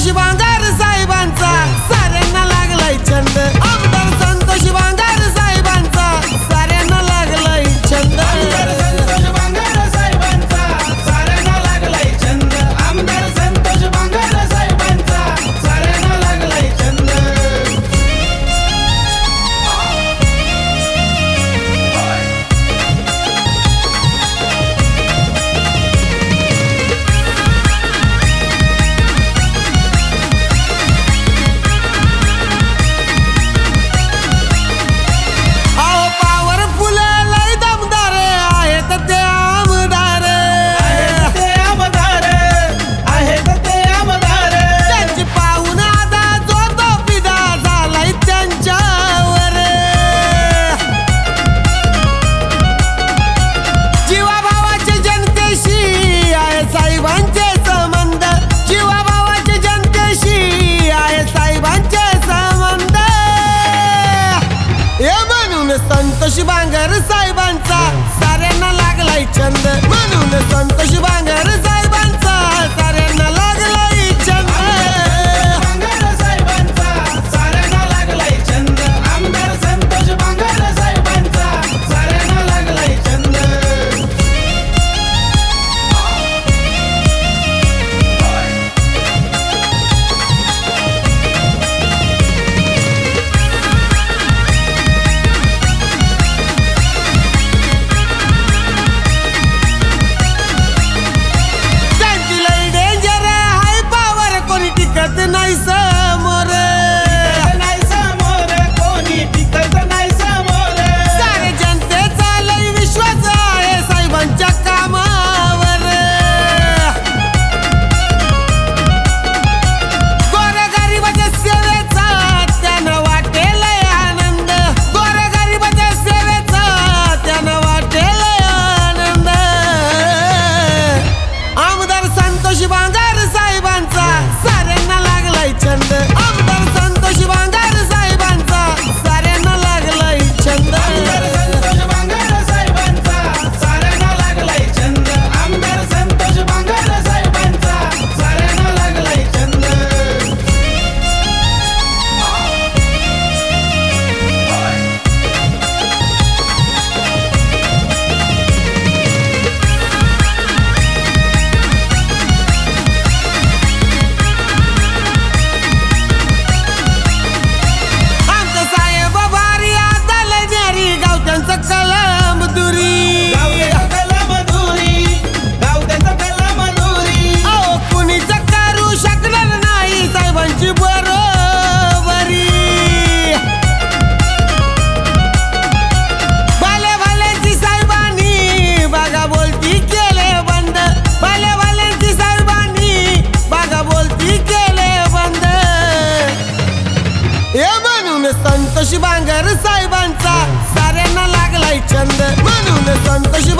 संतोषी बांगर साहेबांचा साऱ्यांना लागलाय छंद। आमदार संतोषी बांगर साहेबांचा साऱ्यांना लागलाय छंद। आमदार संतोषी बांगर साहेबांचा साऱ्यांना लागलाय छंद। आमदार संतोषी बांगर साहेबांचा साऱ्यांना लागलाय छंद। संतोषी बांगर साहेबांचा साऱ्यांना लागलाय छंद। म्हणून संतोषी बांगर साहेबांचा साऱ्यांना लागलाय छंद। बांगर साहेबांचा साऱ्यांना लागलाय छंद। आमदार संतोषी बांगर साहेबांचा साऱ्यांना लागलाय छंद। नाही समोर नाही समोर कोणी टिकत नाही समोर। सारे जनतेचा लय विश्वास आहे साहेबांच्या कामावर। गोरगरिबाच्या सेवेचा त्यानं वाटेल आनंद। गोरगरिबाच्या सेवेचा त्यानं वाटेल आनंद। आमदार संतोषी बांगर साहेबांचा साऱ्यांना लागलाय छंद। आमदार संतोषी बांगर साहेबांचा साऱ्यांना लागलाय छंद। आमदार संतोषी बांगर साहेबांचा साऱ्यांना लागलाय छंद। आमदार संतोषी बांगर साहेबांचा साऱ्यांना लागलाय छंद। संतोषी बांगर साहेबांचा साऱ्यांना लागलाय छंद। म्हणून संतोषी